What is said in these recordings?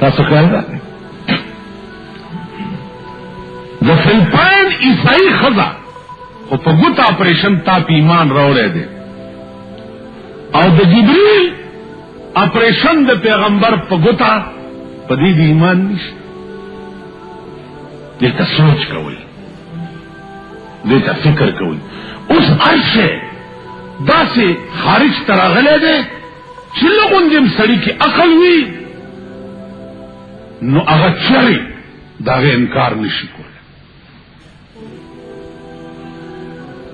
تاسو خیال راغی د فلپاین عیسائی خزا خو په ګوت اپریشن تا په ایمان راوړی دی او د جبريل اپریشن د پیغمبر په ګوتا په دې د ایمان نشته دې ته سوچ کوئ دې ته فکر کوئ اوس ارشه داسې خارج تراغله ده چې لغونجم سړی کې عقل وي نو هغه چری داغه انکار نشي کولای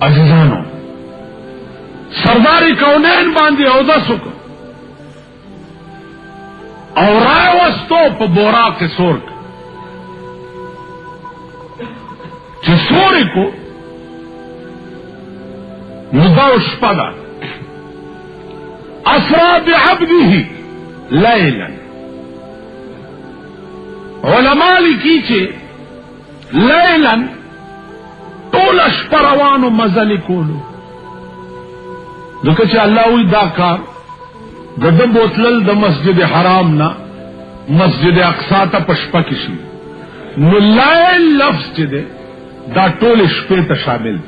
عزیزانو سرداری کونین باندې او داسو کو او رای وستو په بورا کې سور چې سوري کو نداوش پدا اسرا بعبده لیلا علماء لکی چه لیلا طولش پروانو مزل کولو دکه چې الله وی دا کار دغه بوتلل د مسجد حرام نا مسجد اقصا ته پشپا کی شي نو لیل لفظ چې ده دا ټول شپې ته شامل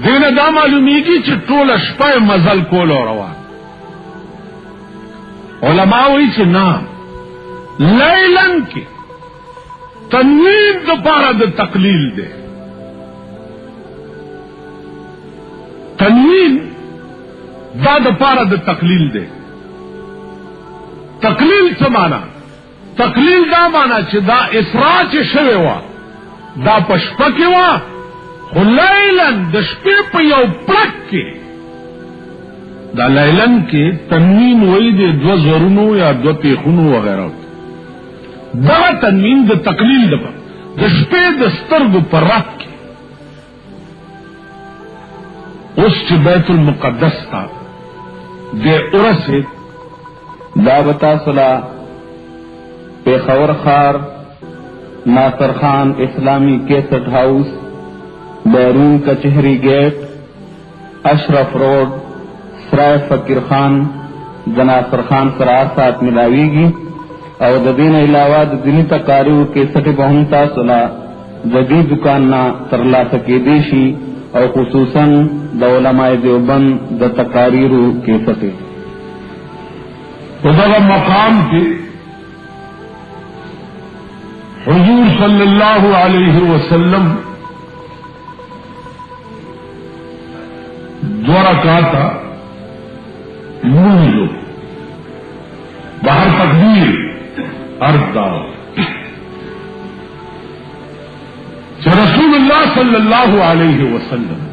دین دا معلومیږي چې ټول شپه مزل کول او روان علماء وی چې نه لیلن کې تنوین د پاره د تقلیل ده تنوین دا د پاره د تقلیل ده تقلیل څه معنا تقلیل دا معنا چې دا اسراء چې شوی و دا پشپه کې و خو لیلن د شپې په یو پړک کې دا لیلن کې تنوین وای د دو زرونو یا دو پیخونو وغیرہ دا تنوین د تقلیل د شپې د سترګو پر رات کې اوس چې بیت المقدس تا د اورسه دا بتا صلا پیښور خار ناصر خان اسلامی کیسٹ ہاؤس بیرون کچہری گیٹ اشرف روڈ سرائے فقیر خان جناصر خان سرار ساتھ ملاوی گی اور دین علاوہ دینی تقاریو کیسٹ بہنتا صلا جدید دکان نہ ترلا سکے دیشی اور خصوصاً د علماء دیوبند د تقاریرو کیسٹ خدا مقام کے حضور صلی اللہ علیہ وسلم دو رکعت منذ باہر تکبیر عرض دار رسول اللہ صلی اللہ علیہ وسلم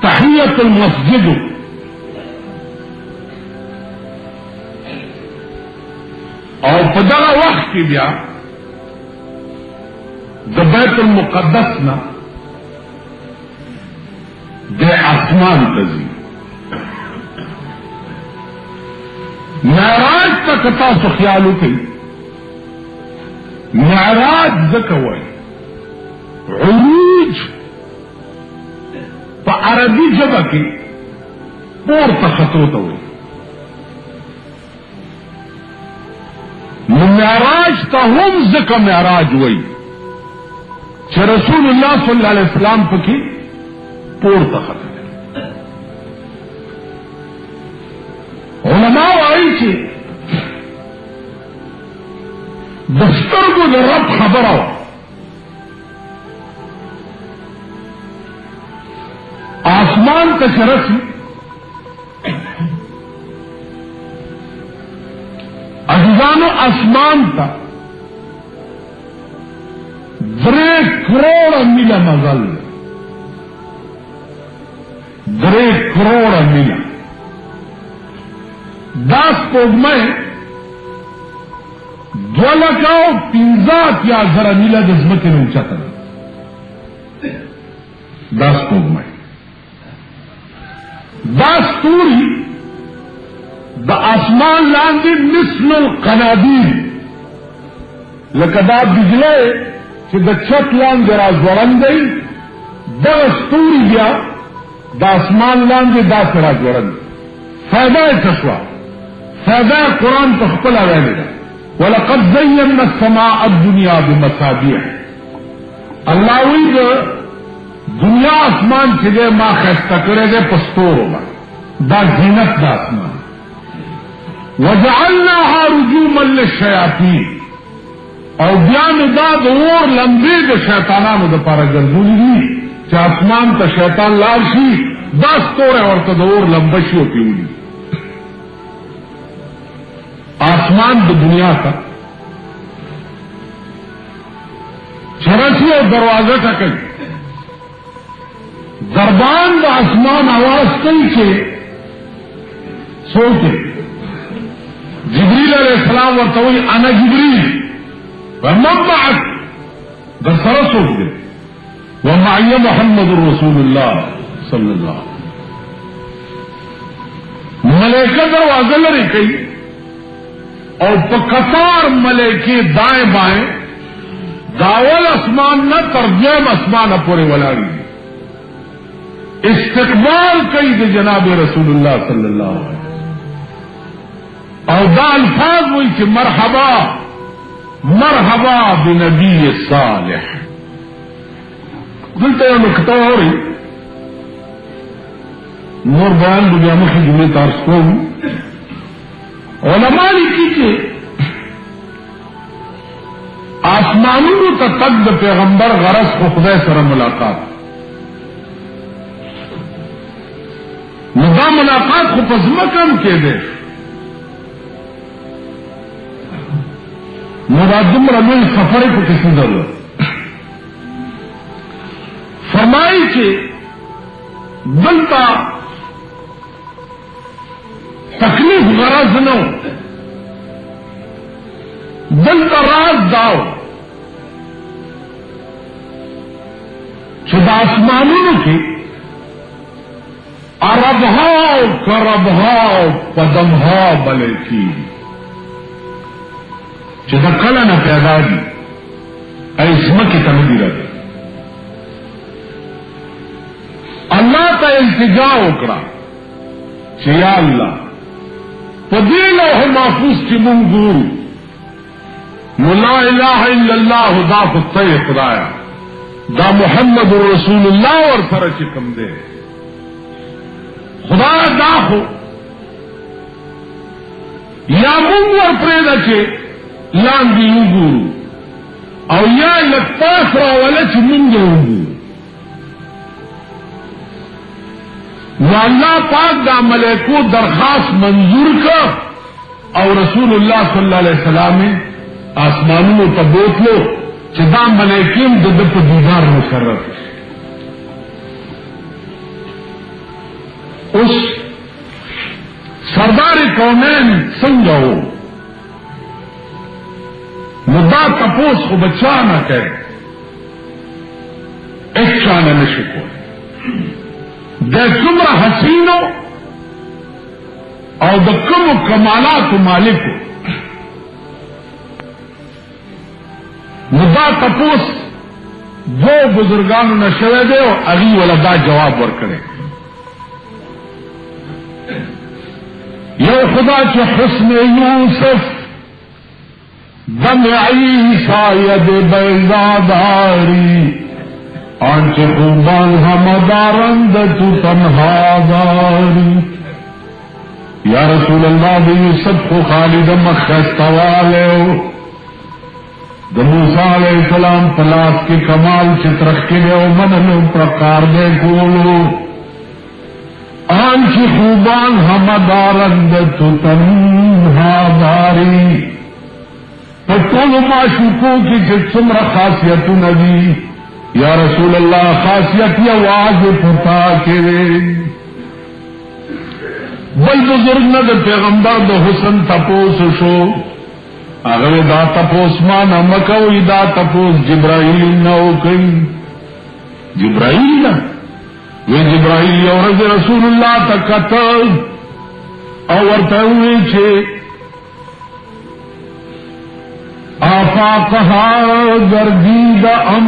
تحیت المسجد اور پدغه وخت کې بیا د بیت المقدس نه د اسمان ته ځي معراج ته تاسو خیال وکړئ معراج ځکه وایي عروج په عربي ژبه کې پورته خطو ته وایي معراج ته هم ځکه معراج وایي چې رسول الله صلی الله علیه وسلم پکې پورته خطو علماء وایي چې د سترګو د رب خبره وه آسمان ته رسی عزیزانو اسمان تا 3 کروڑ میله مزل 3 کروڑ میله دا سپوږمۍ 2,15,000 میله د ځمکې نه اوچته ده دا سپوږمۍ دا ستوري د اسمان لاندې مثل القنادیل لکه دا بجلی چې د چت لاندې راځوړند دی دغه ستوري بیا د اسمان لاندې داسې راځوړند فایده یې څه شوه فیضا قرآن تخپل اویلی دا ولقد زینا السماء الدنیا بمصابیح اللہ وی دا دنیا اسمان چگے ما خیستا کرے دے پستورو با دا زینت دا اسمان وجعلناها رجوما للشیاطین او بیان دا اور لمبے دا شیطانانو دا پارا گردولی دی چا اسمان تا شیطان لارشی دا ستورے اور تا دا اور لمبشیو پیولی آسمان دا دنیا کا چرسی اور دروازہ ٹکل دربان دا آسمان آواز کئی کے سوچے جبریل علیہ السلام ورطوئی انا جبریل ومن معك دا سر سوچ دے ومعی محمد رسول اللہ صلی اللہ ملیکہ دروازہ لرے کئی اور پکتار ملیکی دائیں بائیں داول اسمان نہ ترجم اسمان پورے ولاڑی استقبال کئی دے جناب رسول اللہ صلی اللہ علیہ وسلم اور دا الفاظ ہوئی کہ مرحبا مرحبا بنبی صالح دلتے ہیں نکتہ ہو رہی نور بیان بجا مخی جمعی تارس کو علماء لکھی کہ آسمانوں تا تک دا پیغمبر غرض کو خدای سر ملاقات ندا ملاقات کو پزمکم کے دے مرادم رمیل سفر کو کسی ضرورت فرمائی کہ بلتا تکلیف غرض نو دل کا راز داؤ چدا آسمانوں کی اربہاؤ کربہاؤ پدمہاؤ بلے کی چدا کلا نہ پیدا دی ایسم کی تمدی رہے اللہ کا التجا اکڑا چیا اللہ پدیل لوح محفوظ کی منگور لا الہ الا اللہ دا فتح خدایا دا محمد رسول اللہ اور سر چکم دے خدا دا ہو یا منگور پریدا چے لان دی انگورو او یا لطاس راولا چے منگور انگورو نو اللہ پاک دا ملیکو درخواست منظور کا اور رسول اللہ صلی اللہ علیہ وسلم آسمانوں تا بوتلو چدا ملیکیم ددپ دیدار مشرف اس سردار کونین سنگو مدا تپوس کو بچا نہ کہے ایک چانے میں شکو دے کمر حسینو اور دا کم کمالات مالکو مدا تپوس دو بزرگانو نشوے دے اور اگی ولدا جواب ورکڑے یو خدا کے حسن یوسف دم عیسیٰ ید بیضاداری آنچ خوبان ہمدارند تو تنہا داری یا رسول اللہ بھی یوسف کو خالد مخستوالے ہو موسیٰ علیہ السلام پلاس کے کمال چترخ کے لئے منلو پرکار دے کولو آنچ خوبان ہمدارند تو تنہا داری پتول معشوقوں کی جسمر خاصیت نبی یا رسول اللہ خاصیت یا آواز پتا کے بل بزرگ نہ دے پیغمبر دے حسن تپوس شو اگر دا تپوس مانا مکوئی دا تپوس جبرائیل نہ کئی جبرائیل نہ وہ جبرائیل اور رسول اللہ تک اور ہوئے چھے آفا کہا گردید ام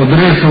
1500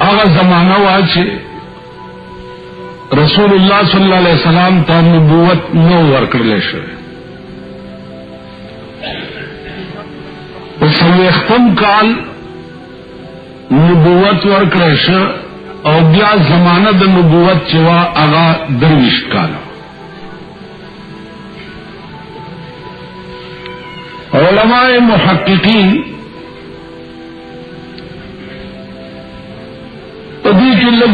هغه زمانہ وا چې رسول الله صلی الله علیه وسلم ته نبوت نو ورکړل شوی. په څلوېښتم کال نبوت ورکړل شو او بیا زمانہ د نبوت چې وا هغه 23 کال. علماء محققین په دې کې لږ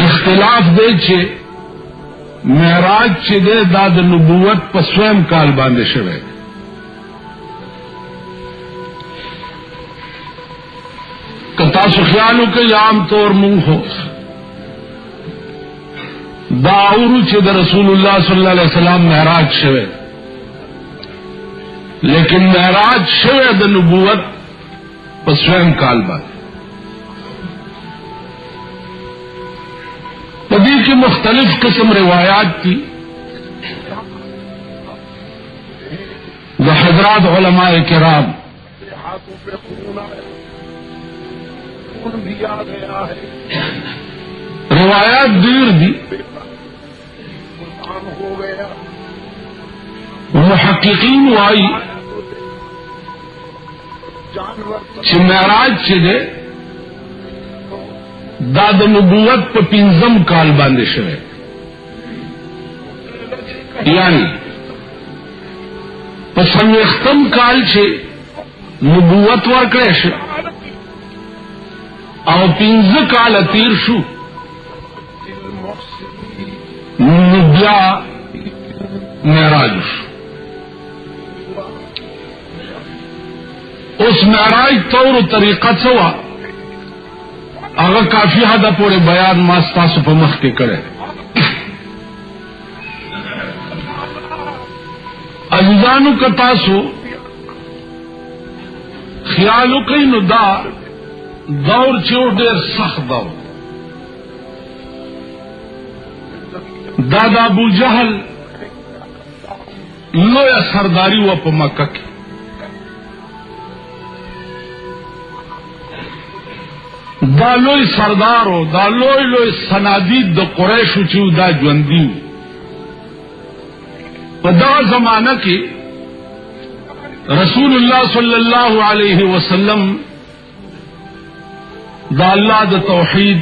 اختلاف دی چې معراج چې دی دا د نبوت په سویم کال باندې شوی. که تاسو خیال وکړئ عام طور مونږ خو دا اورو چې د رسول الله صلی الله علیه وسلم معراج شوی، لیکن معراج شوی د نبوت په سویم کال باندې. په دې کې مختلف قسم روایات دي د حضرات علماء کرام. روایات ډېر دي. محققین وایي چې معراج چې دی دا د نبوت په 5م کال باندې شوی، یعنی په 60م کال چې نبوت ورکړی شو او 15 کال تیر شو نو بیا معراج شو. اوس معراج طور و طریقه څه وه هغه کافی حد پورې بیان ما ستاسو په مخ کې کړی. عزیزانو که تاسو خیال وکړئ نو دا دور چې ډېر سخت دور، دا د ابو جهل لویه سرداری وه په مکه کې. دا لوی سردارو، دا لوی سنادید د قریشو چې دا ژوندي وو. په دغه زمانہ کې رسول الله صلی الله علیه وسلم دا الله د توحید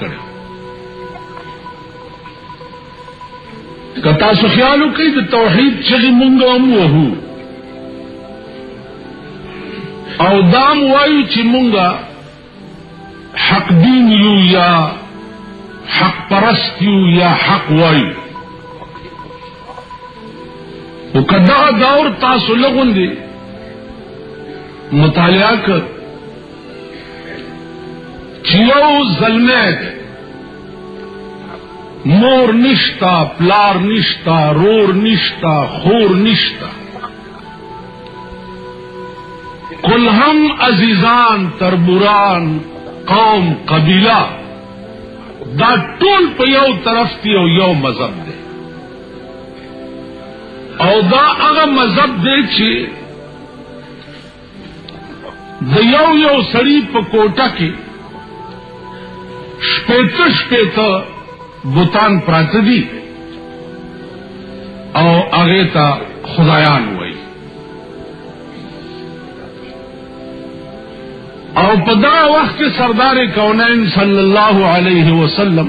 کړي. که تاسو خیال وکړئ د توحید چې مونږ هم وهو او دام وایو چې مونږه حق دین یو یا حق پرست یو یا حق وایو. او کدا دور تاسو لغوندي مطالعه کړ چې یو ظلمت مور نشتا، پلار نشتا، رور نشتا، خور نشتا، کل هم عزیزان، تربوران، قوم، قبیلہ دا ټول په یو طرف دی او یو مذهب دی. او دا هغه مذهب دی چې د یو سړي په کوټه کې شپېته بوتان پراته دي او هغه ته خدایان وایي. او په دا وخت سردار کونین صلی الله علیه وسلم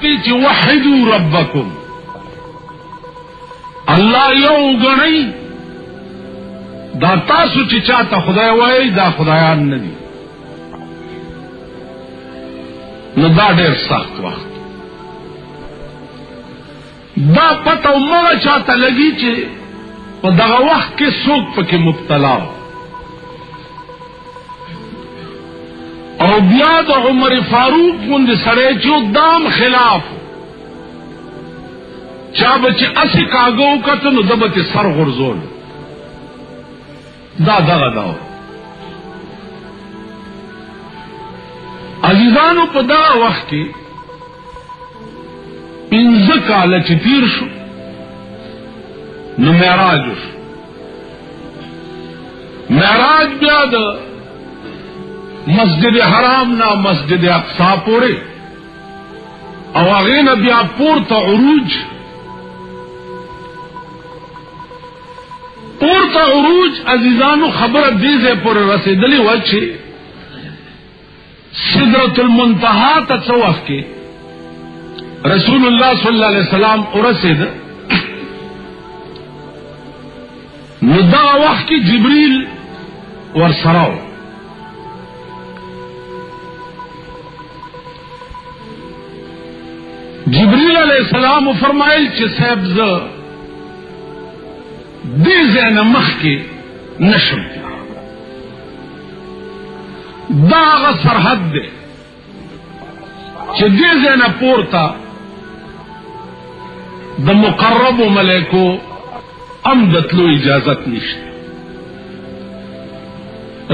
کوي چې وحدوا ربکم، الله یو غنئ. دا تاسو چې چاته خدای وایي دا خدایان نه دي. نو دا ډېر سخت وخت دا پته مغه چاته لګي چې په دغه وخت کې څوک پکې مبتلا و. او بیا د عمر فاروق غوندې سړی چې دام خلاف چا به چې اسې کاږه وکته نو ده به تې سر غورځول. دا دغه دور. عزیزانو په دغه وخت کې 15 کاله چې تیر شو نو معراج شو. معراج بیا د مسجد حرام نا مسجد اقصا پورې او هغې نه بیا پورته عروج عزیزانو خبره دې ځای پورې رسېدلې وه چې سدرة المنتهى ته څه وخت کې رسول الله صلی الله علیه وسلم ورسېد نو دا وخت کې جبريل ورسره و جبريل علیہ السلام فرمایل چې صاحب زه دې ځای نه مخکې نشم دا هغه سرحد دی چې دې ځای نه پورته د مقربو ملائکو هم د تلو اجازت نشته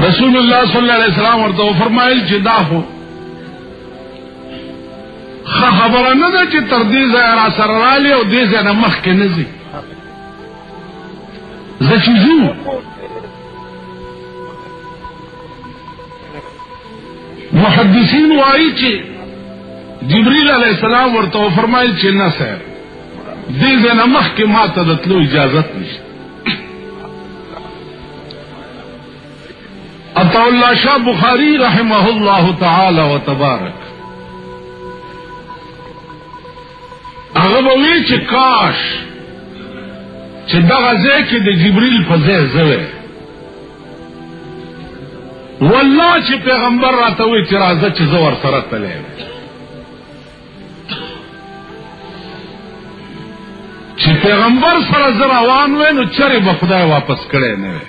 رسول الله صلی الله علیه وسلم ورته فرمایل چې دا خو خبره نه ده چې تر دې ځای را سره رالي او دې ځای نه مخکې نه ځي زه چې ځو محدثین وایي چې جبريل علیہ السلام ورته فرمایل چې نه صاحب دې ځای نه مخکې ما ته د تلو اجازت نشته عطا الله شاه بخاری رحمه الله تعالی وتبارک هغه به وی چې کاش چې دغه ځای کې د جبريل په ځای زوی والله چې پیغمبر راته وی چې راځه چې زه ورسره تللی چې پیغمبر سره زه روان وی نو چرې به خدای واپس کړی نه وی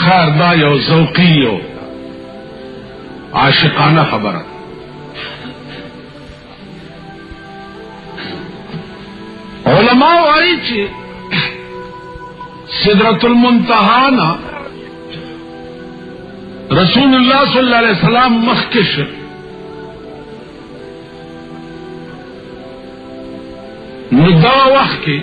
خیر دا یو ذوقي یو عاشقانه خبره علماء وایي چې سدرة المنتهى نا رسول الله صلی الله علیه وسلم مخکش نو دا وخت کې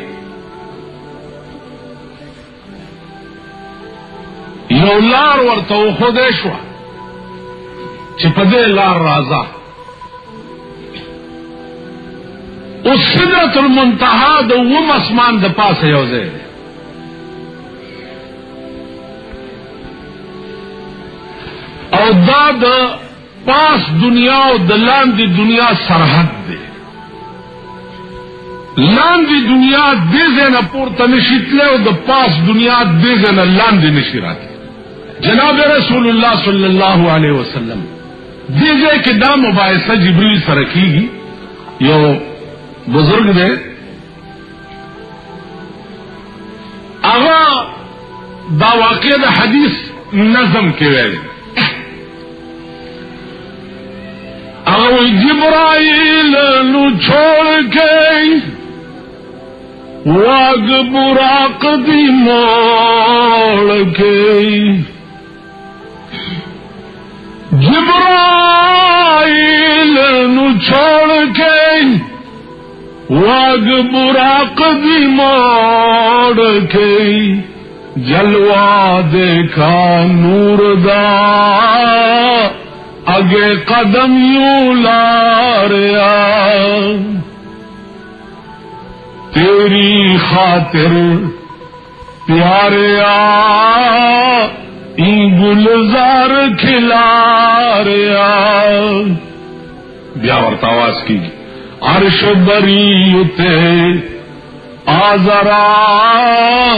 یو لار ورته وښودی شوه چې په دې لار راځه اوس سدرة المنتهى د اووم اسمان د پاسه یو ځای دی او دا د پاس دنیا او د لاندې دنیا سرحد دی لاندې دنیا دې ځای نه پورته نشي تللی او د پاس دنیا دې ځای نه لاندې نشي راتلی جناب رسول الله صلی الله علیه وسلم دې ځای کې دا مباحثه جبريل سره کیږي یو بزرگ دے آغا دا واقع دا حدیث نظم کے ویلے آغا جبرائیل نو چھوڑ کے واگ براق دی موڑ کے جبرائیل نو چھوڑ کے واگ براق دی موڑ کے جلوہ دیکھا نور دا اگے قدم یوں لاریا تیری خاطر پیاریا این گلزار کھلا ریا بیا ورته آواز کیږي عرش بریتے آزرا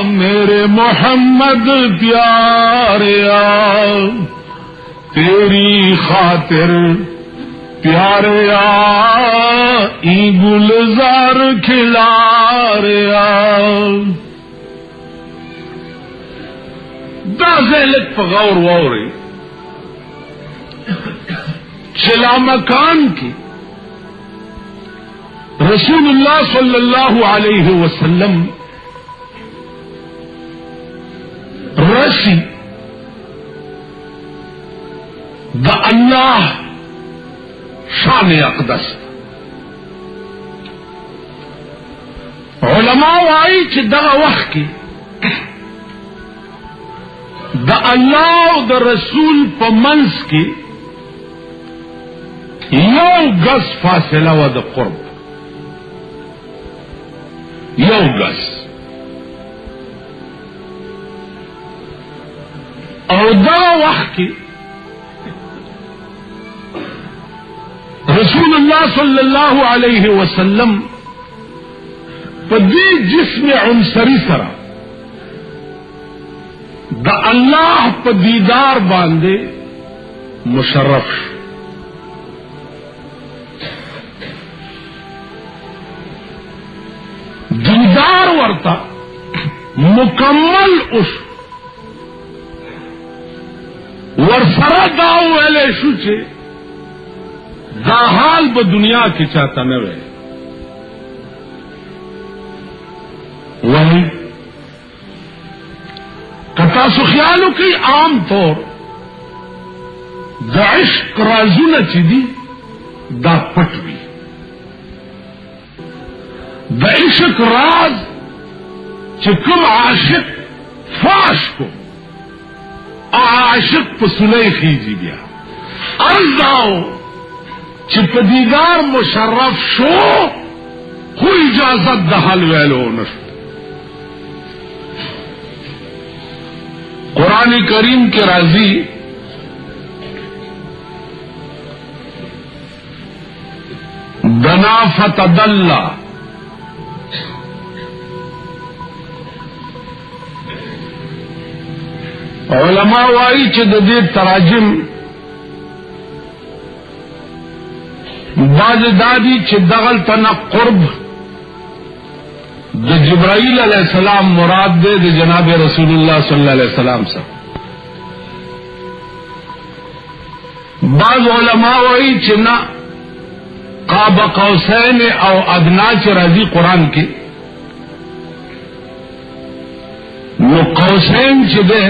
میرے محمد پیاریا تیری خاطر پیاریا ای گلزار کھلا ریا دا ذلک پا غور ووری چلا مکان کی رسول اللہ صلی اللہ علیہ وسلم رسی دا اللہ شان اقدس علماء وائی چی دا وقت کی د الله او د رسول په منځ کې یو غز فاصله و د قرب، یو غز. او دا وخت کې رسول الله صلی الله علیه وسلم په دې جسم عنصری سره د الله په دیدار باندې مشرف شو. دیدار ورته مکمل اوس ورسره دا ویلې شو چې دا حال په دنیا کې چاته نه وي. وہی کتاسو خیالو کی عام طور دا عشق رازونه چې دي دا پټ وي. دا عشق راز چې کوم عاشق فاش کو عاشق په سلی خیزی بیا ارزاو چې په دیدار مشرف شو خو اجازت د حل ویلو نشو. قرآن کریم کے راضی دنا فتدلّا علماء وائی چې د دې تراجم بعض دادی چې دغل تنا قرب د جبرائیل علیہ السلام مراد دے د جناب رسول اللہ صلی اللہ علیہ وسلم سے. بعض علماء وئی چنا قاب قوسین او ادنا چ راضی قرآن کی نو قوسین چ دے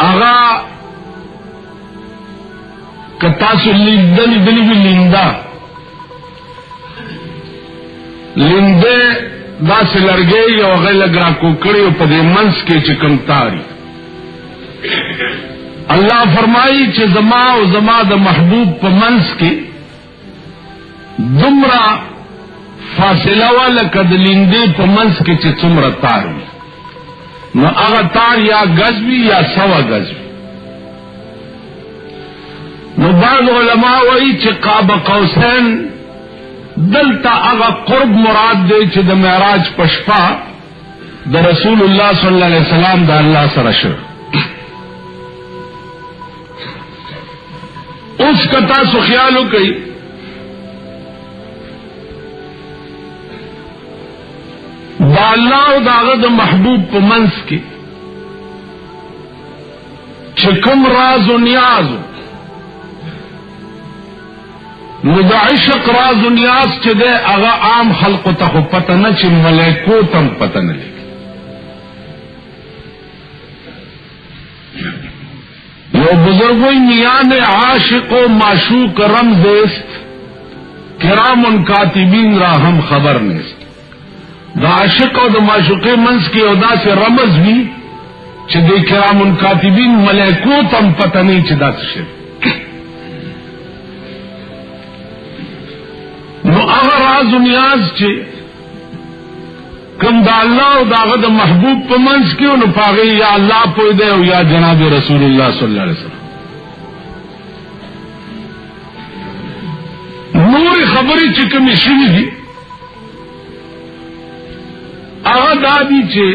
اغا کتاسو لیدل دلی بھی لیندا لندے دا سے لرگے یا غیر گرا کو کڑی او پدے منس کے چکم تاری. اللہ فرمائی چھ زما او زما دا محبوب پا منس کے دمرا فاصلہ والا کد لندے پا منس کے چھ سمرا تاری نو اغا تار یا گزوی یا سوا گزوی. نو بعض علماء وئی چھ قاب قوسین دلتا اغا قرب مراد دے چې د معراج پشپا د رسول اللہ صلی اللہ علیہ وسلم دا اللہ سره شو. اس کتا سو خیالو کئی دا اللہ و داغا دا محبوب پا منس کی چکم راز و نیاز نو دا عشق راز و نیاز چه دے اغا عام خلق تخو پتہ نہ چه ملیکو تم پتہ نہ لگی. یو بزرگوی میان عاشق و معشوق رمز است کرام کاتبین را ہم خبر نیست. دا عاشق و دا معشوق منز کی ادا سے رمز بھی چه دے کرام کاتبین ملیکو تم پتہ نہیں چه دا سے نو اغا راز و نیاز چه کم دا اللہ و دا غد محبوب پا منس کیو نو پاگئی یا اللہ پوئی دے و یا جناب رسول اللہ صلی اللہ علیہ وسلم. نور خبری چکمی شنی دی اغا دادی چه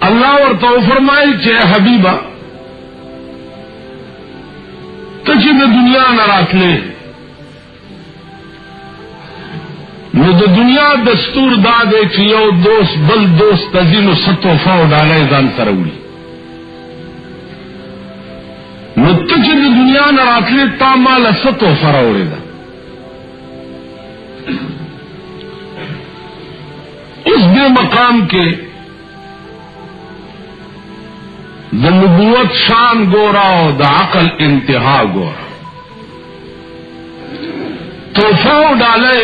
اللہ ورطا فرمائی چه حبیبا تچی دا دنیا نراتلے نو د دنیا دستور دا دے چې یو دوست بل دوست تزینو ستو فاو ډالای ځان سره وړي. نو ته چې د دنیا نه راتلې تا مال ستو فره وړي ده. اس دې مقام کې د نبوت شان ګورا او د عقل انتہا ګورا. تو فاو ډالای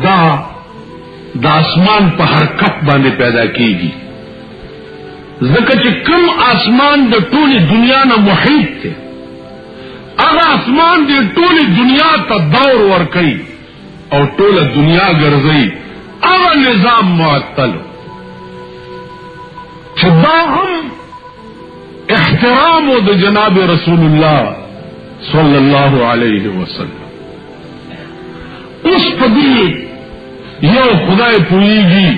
دا آسمان په حرکت باندې پیدا کیږي ځکه چې کوم آسمان د ټولي دنیا نه محیط دی هغه آسمان دی ټولي دنیا ته دور ورکوي او ټوله دنیا ګرځي هغه نظام معطل چې دا هم احترام د جناب رسول الله صلی الله علیه وسلم اوس په دې یو خدای پویږي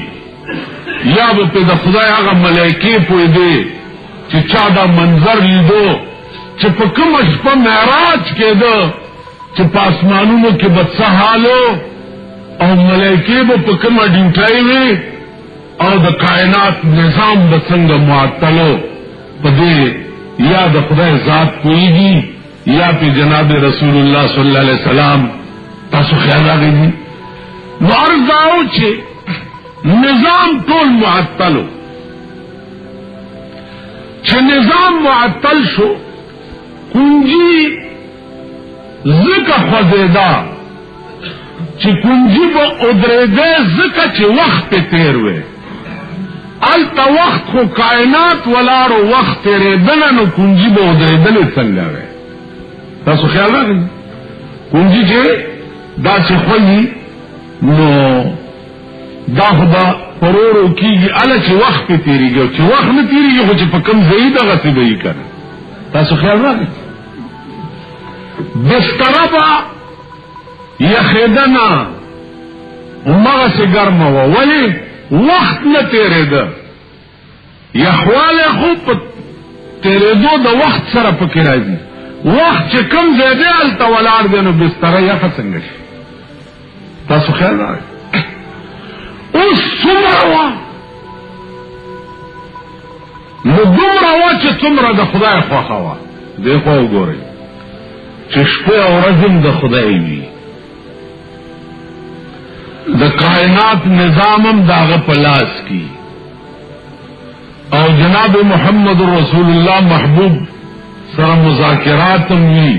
یا به په د خدای هغه ملائکه پوی دی چې چا دا منظر لیدو چې په کوم شپه معراج کېده چې په اسمانونو کې به څه حالو او ملائکه به په کومه ډیوټي وي او د کائنات نظام به څنګه معطلو په دې یا د خدای ذات پویږي یا په جناب رسول الله صلی الله علیه وسلم تاسو خیال راغلی نو ارزاو چې نظام ټول معطلو چې نظام معطل شو کنجی ذکر خوزیدا چې کنجی با ادریده ذکر چې وقت تیر وے التا وقت خو کائنات ولارو وقت تیریدنه نو کنجی با ادریدل څنګه وے تاسو خیال راغلی کنجی چې دا چې خوځي نو دا خدا پرورو کیږي اله چې وخت تیریږي چې وخت نه تیریږي خو چې په کم ځای دغه څه دی کنه تاسو خیال راغلی بستر با یخیدنا مغه سي ګرمه و ولی وخت نه تیریده یخواله خو په تیریدو د وخت سره پکې راځي وخت چې کم ځای دی الته ولار دی نو بستر یې څنګه شي تاسو خیال راغلی اوس څومره وا نو دومره وا چې څومره د خدای خوښه وا دی خو وګورئ چې شپه او ورځ د خدای وي د کائنات نظامم داغه پلاس کی او جناب محمد رسول الله محبوب سره مذاکراتم وی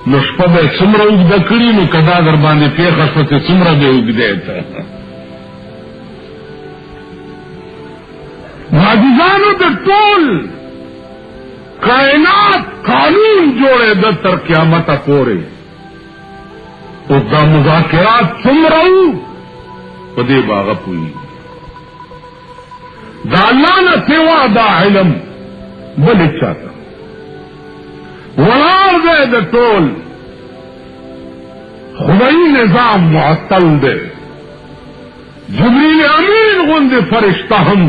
نو شپه به څومره وګد کړی نو کدا در باندې پیښه شوه چې څومره به وګدې ته معجزانو د ټول کائنات قانون جوړه د تر قیامت پورې او دا مذاکرات څومره په دې باغ پوي دا الله نه سوا دا علم بل چاته ولار دې د ټول خدای نظام معطل دی جبريل امین غوند فرشتہ هم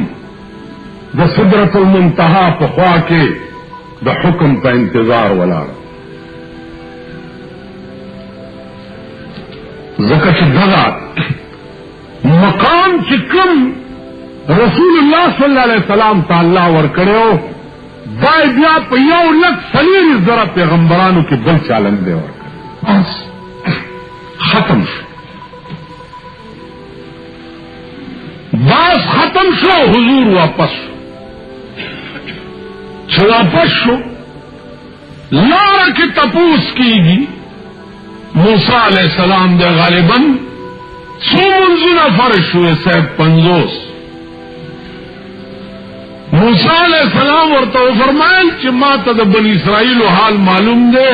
د سدرۃ المنتہا په خوا کې د حکم په انتظار ولاړ زکه چې دغه مقام چې کوم رسول الله صلی الله علیه وسلم تعالی ور کړو دا بیا په یو لک سلیری زره پیغمبرانو کې بل چالن دی ور بس ختم شو بس ختم شو حضور واپس شو چې واپس شو لار کې تپوس کیږي موسی علیہ السلام دے غالباً سو منزونه فرض شوه صاحب 50 موسی علیہ السلام ورته فرمایل چې ما ته د بنی اسرائیل حال معلوم دی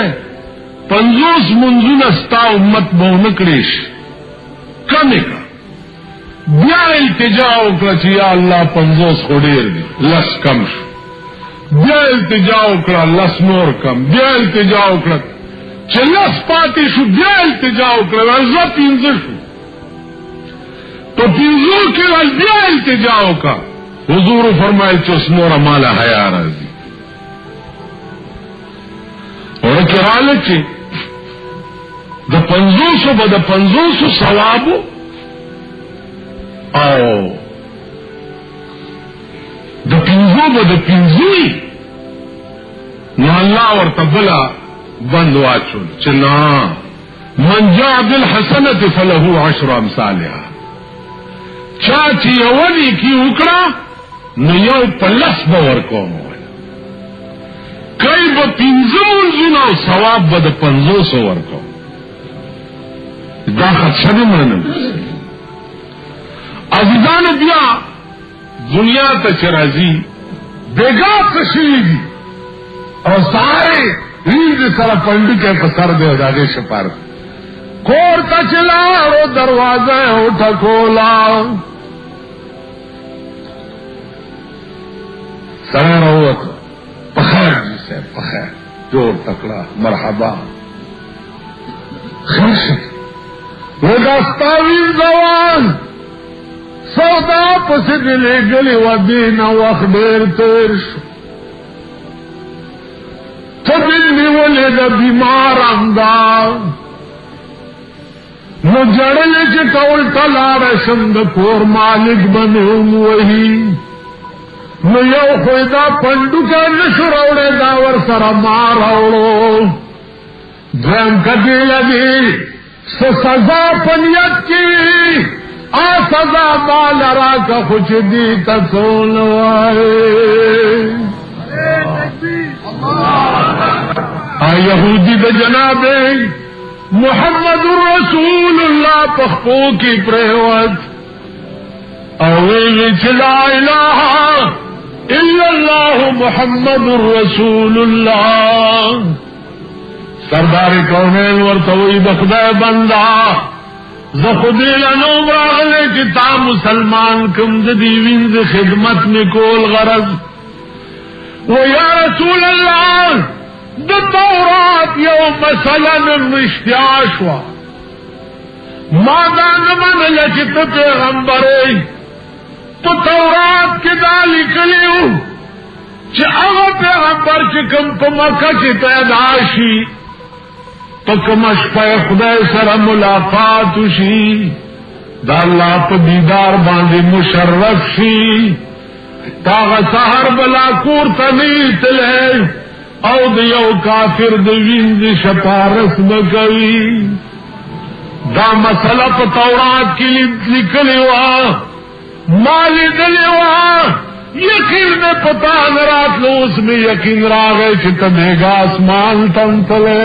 50 منزونه ستا امت به نکړیش کمه کا بیا التجا وکړه چې یا الله 50 خو ډیر دي لس کم شو بیا التجا وکړه لس نور کم بیا التجا وکړه چې لس پاتې شو بیا التجا وکړه ورځ 15 شو تو 15 کې بیا التجا وکړه حضور فرمایل چې اوس نور مال حیا راځي ورته رااله چې د 500 به د 500 ثواب او د 500 به د 500 نو الله ورته بلا بند واچول چې نه من جاء بالحسنه فله 10 امثالها چا چې یوونی کی وکړه نو یو پلس باور کوم کای به 500 زنو ثواب به د 500 ورکو دا خدشه نه منم عزیزان بیا دنیا ته چرازی بیگا کشیږي او سارے وینځ سره پندو کې په سر دی داګه شپار کور ته چلاړو دروازه او ټکولا سره وروت پخیر سے پخیر جوړ تکړه مرحبا خیر وداستاوی زوان سودا پسې دلې غلي و دین وخت ډېر تیر شو تبل نیولې د بیمار امدا نو جړلې چې ټول تلار شم د کور مالک بنوم وਹੀ نو یو خویدا پندو کې نشو راوړې دا ور سره مار راوړو ځم کدی لګي سزا پنیت کی آ سزا مال را کا خوش دی تسول آ یہودی دا جناب محمد رسول اللہ پخپو کی پریوت اویلی چلا الہ الا اللہ محمد رسول اللہ سردار کونین ورطوئی بخدای بندہ زخدی لنوم راغلے چی تا مسلمان کم دی وینز خدمت میں کول غرض و یا رسول اللہ دا تورات یو مسئلہ نمشتیاشوا مادا نمن لچت پیغمبرے تو تورات کی دالی کلیو چی اغا پیغمبر چکم پا مکہ چی پیداشی پکمش پہ خدای سر ملاقات شی دا اللہ پا دیدار باندے مشرف شی تاغا سہر بلا کور تنیت لے او دیو کافر دویند شپارس بکوی دا مسئلہ پا تورات کی لکلی وا مالی دلی وا یقین میں پتا نرات لو اس میں یقین را گئے چھتا دیگا اسمان تنتلے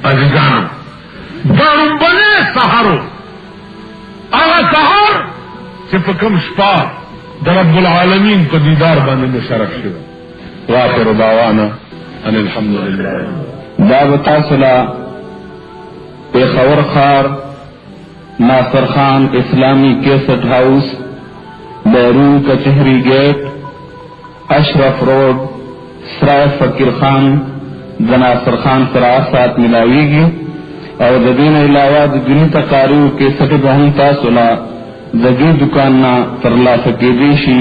عزیزانو دارم بنے سہارو آغا سہار چپکم شپا در رب العالمین کو دیدار بانے میں شرف شو وآخر دعوانا ان الحمدللہ دعوتا صلح پیخور خار ناصر خان اسلامی کیسٹ ہاؤس بیرون کچہری گیٹ اشرف روڈ سرائے فقیر خان ناصر خان سرا ساتھ ملاوی گی اور دین علاوہ دنی تقاریو کے سٹھ بہن تا صلح زگی دکاننا ترلا فقیدیشی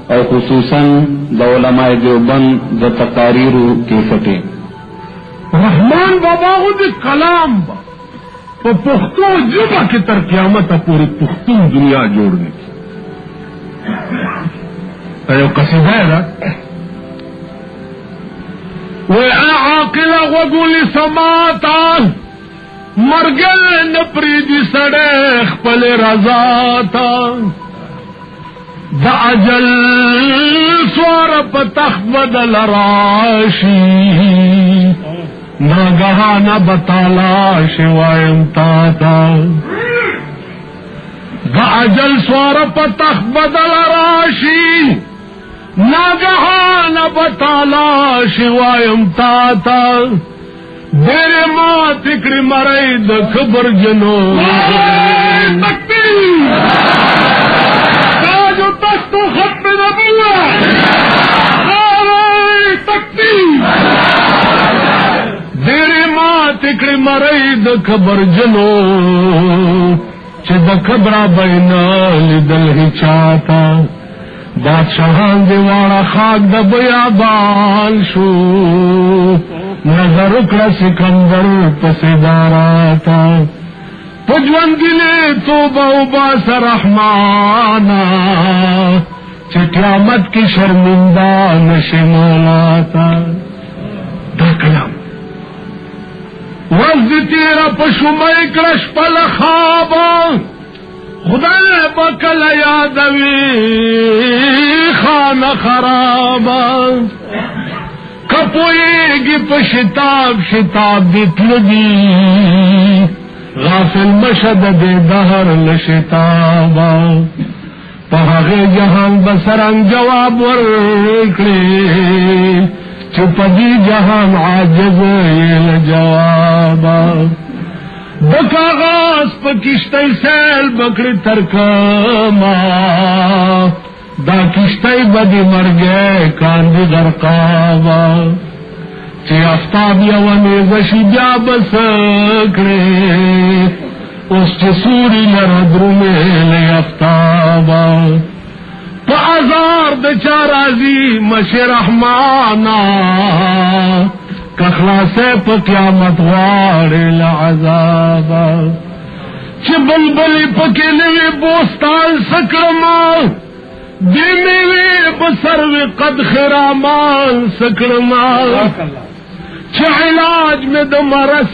اور خصوصاً علماء دیوبند د تقاریرو کے سٹے رحمان بابا خود کلام با تو پختو جبا کی تر قیامت پوری پختون دنیا جوڑنے کی ایو قصیدہ ہے نا وے عاقل وگولی سماتا مرگل نپریدی سڑیخ پل رضاتا دا اجل سوار پتخ بدل راشی ناگہان بتالا شوائم تاتا دا اجل سوار پتخ بدل راشی ناگہان بتالا شوائم تاتا دیرے ماں تکڑی مرئی دا خبر جنو تکبیر تاج و تخت و ختم نبوت نعرہ تکبیر دیرے ماں تکڑی مرئی دا خبر جنو چھ دا خبرہ بینا لدل ہی چاہتا بادشاہان دیوارا خاک دا بیابان شو نظر اکڑا سکندر پسیداراتا پجون گلے تو باس رحمانا چھ قیامت کی شرمندہ نشمالاتا دا کلام وزد تیرا پشمائی کرش پل خوابا خدا بکل یادوی خانہ خرابا کپوئے گی پشتاب شتاب دیت لگی غافل مشد دے دہر لشتابا پہاغے جہان بسران جواب ورکڑے چپدی جہان عاجز یل جوابا بکاغاز پکشتی سیل بکڑی ترکما دا کشتی بدی مرگے کاندی غرقابا چی افتاب یونی زشی بیا بسکڑے اس چی سوری لردرو میلی افتابا پا ازار دچا رازی مشی رحمانا کخلاسے پا قیامت واری لعذابا چی بلبلی پکی نوی بوستان سکرما دیمیوی بسروی قد خرامان سکرما چی علاج میں دو مرس